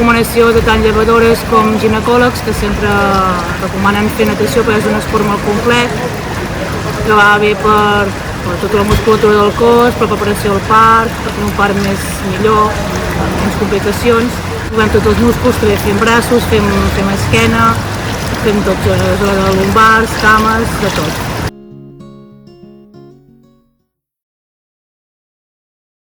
recomanació de tant llevadores com ginecòlegs que sempre recomanen fer natació perquè és un esport molt complet, que va bé per tota la musculatura del cos, per la preparació del part, per tenir un part millor, menys complicacions. Movem tots els músculs, també fem braços, fem esquena, fem tot, zona de lumbars, cames, de tot.